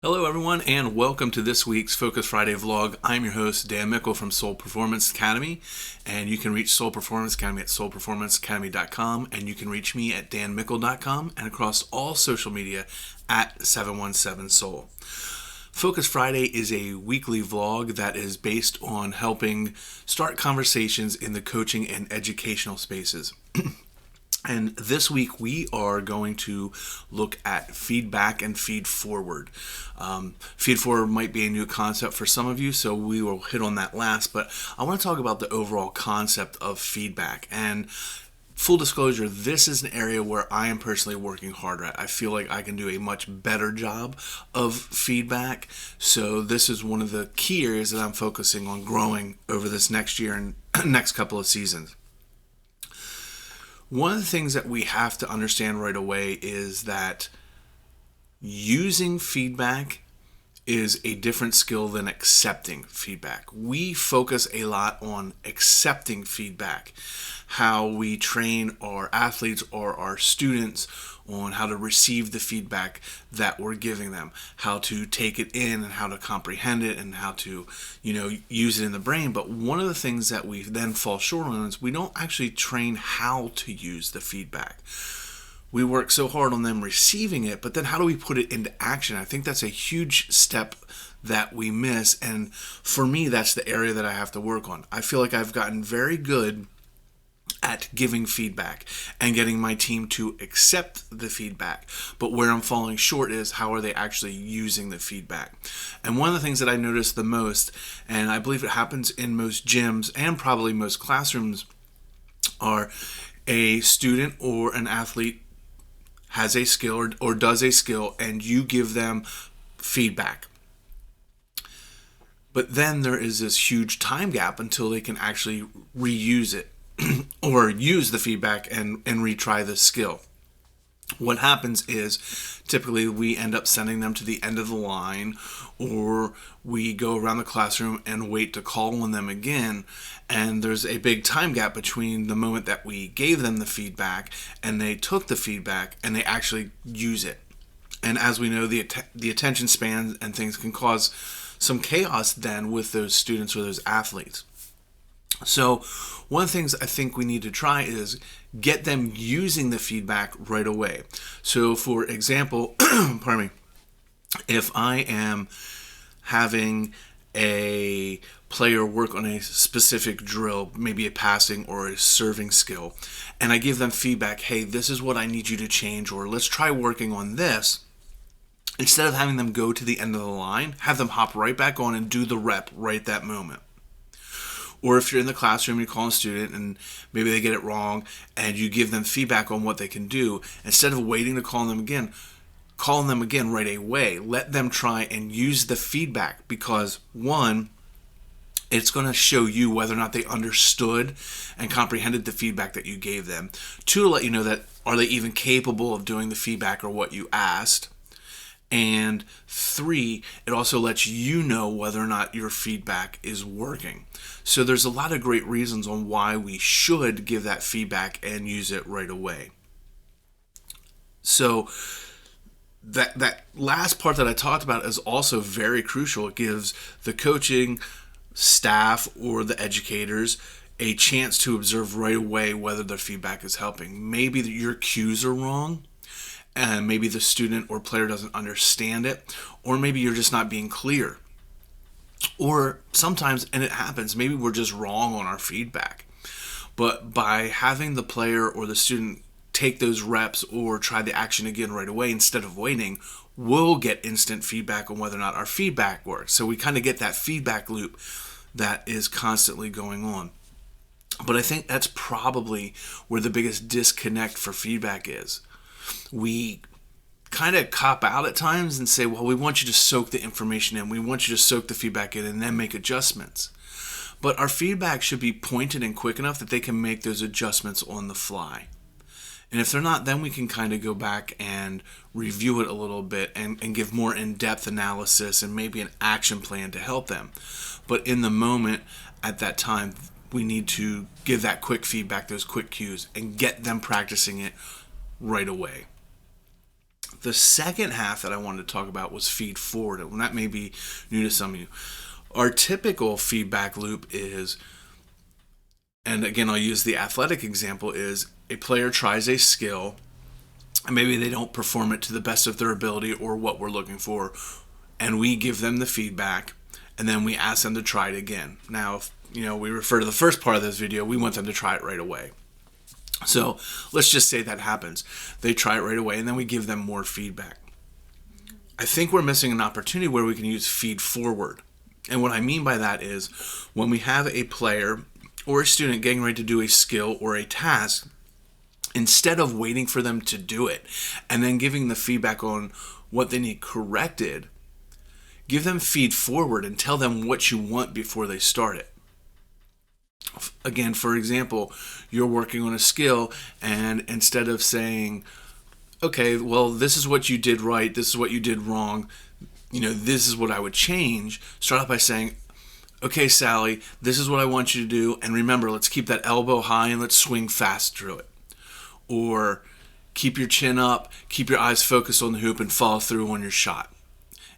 Hello, everyone, and welcome to this week's Focus Friday vlog. I'm your host, Dan Mickle from Soul Performance Academy, and you can reach Soul Performance Academy at soulperformanceacademy.com, and you can reach me at danmickle.com and across all social media at 717soul. Focus Friday is a weekly vlog that is based on helping start conversations in the coaching and educational spaces. And this week we are going to look at feedback and feed forward. Feed forward might be a new concept for some of you, so we will hit on that last. But I want to talk about the overall concept of feedback. And full disclosure, this is an area where I am personally working harder at. I feel like I can do a much better job of feedback. So this is one of the key areas that I'm focusing on growing over this next year and next couple of seasons. One of the things that we have to understand right away is that using feedback is a different skill than accepting feedback. We focus a lot on accepting feedback, how we train our athletes or our students on how to receive the feedback that we're giving them, how to take it in and how to comprehend it and how to, use it in the brain. But one of the things that we then fall short on is we don't actually train how to use the feedback. We work so hard on them receiving it, but then how do we put it into action? I think that's a huge step that we miss, and for me, that's the area that I have to work on. I feel like I've gotten very good at giving feedback and getting my team to accept the feedback, but where I'm falling short is how are they actually using the feedback. And one of the things that I notice the most, and I believe it happens in most gyms and probably most classrooms, are a student or an athlete has a skill or does a skill and you give them feedback. But then there is this huge time gap until they can actually reuse it or use the feedback and retry the skill. What happens is typically we end up sending them to the end of the line, or we go around the classroom and wait to call on them again, and there's a big time gap between the moment that we gave them the feedback and they took the feedback and they actually use it. And as we know, the attention span and things can cause some chaos then with those students or those athletes. So one of the things I think we need to try is get them using the feedback right away. So for example, pardon me, if I am having a player work on a specific drill, maybe a passing or a serving skill, and I give them feedback, hey, this is what I need you to change, or let's try working on this. Instead of having them go to the end of the line, have them hop right back on and do the rep right that moment. Or if you're in the classroom, you call a student and maybe they get it wrong and you give them feedback on what they can do, instead of waiting to call them again right away. Let them try and use the feedback, because one, it's going to show you whether or not they understood and comprehended the feedback that you gave them. Two, to let you know that are they even capable of doing the feedback or what you asked. And three, it also lets you know whether or not your feedback is working. So there's a lot of great reasons on why we should give that feedback and use it right away. So that last part that I talked about is also very crucial. It gives the coaching staff or the educators a chance to observe right away whether their feedback is helping. Maybe your cues are wrong, and maybe the student or player doesn't understand it, or maybe you're just not being clear. Or sometimes, and it happens, maybe we're just wrong on our feedback. But by having the player or the student take those reps or try the action again right away instead of waiting, we'll get instant feedback on whether or not our feedback works. So we kind of get that feedback loop that is constantly going on. But I think that's probably where the biggest disconnect for feedback is. We kind of cop out at times and say, well, we want you to soak the information in. We want you to soak the feedback in and then make adjustments. But our feedback should be pointed and quick enough that they can make those adjustments on the fly. And if they're not, then we can kind of go back and review it a little bit and give more in-depth analysis and maybe an action plan to help them. But in the moment, at that time, we need to give that quick feedback, those quick cues, and get them practicing it right away. The second half that I wanted to talk about was feed forward, and that may be new to some of you. Our typical feedback loop is, and again, I'll use the athletic example, is a player tries a skill, and maybe they don't perform it to the best of their ability or what we're looking for, and we give them the feedback, and then we ask them to try it again. Now, if we refer to the first part of this video, we want them to try it right away. So let's just say that happens. They try it right away, and then we give them more feedback. I think we're missing an opportunity where we can use feed forward. And what I mean by that is when we have a player or a student getting ready to do a skill or a task, instead of waiting for them to do it and then giving the feedback on what they need corrected, give them feed forward and tell them what you want before they start it. Again, for example, you're working on a skill, and instead of saying, okay, well, this is what you did right, this is what you did wrong, this is what I would change, start off by saying, okay, Sally, this is what I want you to do, and remember, let's keep that elbow high and let's swing fast through it. Or keep your chin up, keep your eyes focused on the hoop, and follow through on your shot.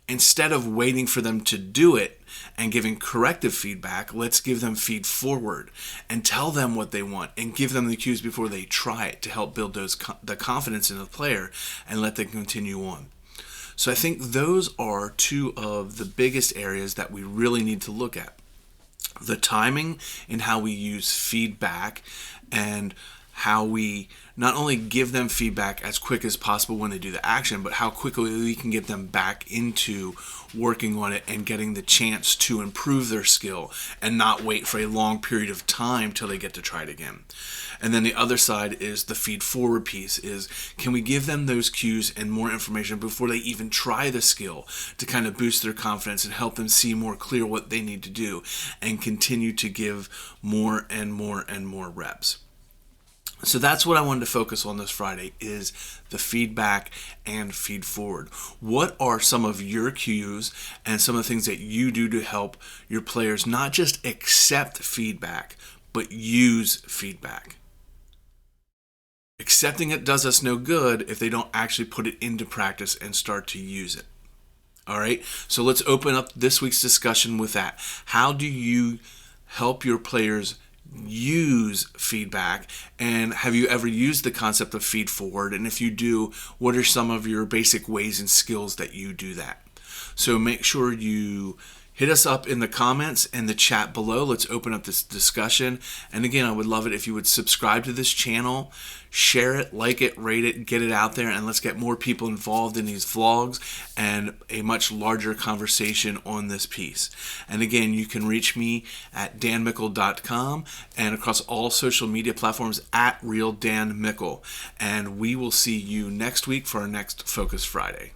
Instead of waiting for them to do it and giving corrective feedback, let's give them feed forward and tell them what they want and give them the cues before they try it to help build the confidence in the player and let them continue on. So I think those are two of the biggest areas that we really need to look at. The timing in how we use feedback, and how we not only give them feedback as quick as possible when they do the action, but how quickly we can get them back into working on it and getting the chance to improve their skill and not wait for a long period of time till they get to try it again. And then the other side is the feed forward piece, is can we give them those cues and more information before they even try the skill to kind of boost their confidence and help them see more clear what they need to do and continue to give more and more and more reps. So that's what I wanted to focus on this Friday, is the feedback and feed forward. What are some of your cues and some of the things that you do to help your players not just accept feedback, but use feedback? Accepting it does us no good if they don't actually put it into practice and start to use it. All right, so let's open up this week's discussion with that. How do you help your players use feedback, and have you ever used the concept of feed forward? And if you do, what are some of your basic ways and skills that you do that? So make sure you hit us up in the comments and the chat below. Let's open up this discussion. And again, I would love it if you would subscribe to this channel, share it, like it, rate it, get it out there, and let's get more people involved in these vlogs and a much larger conversation on this piece. And again, you can reach me at danmickle.com and across all social media platforms at RealDanMickle. And we will see you next week for our next Focus Friday.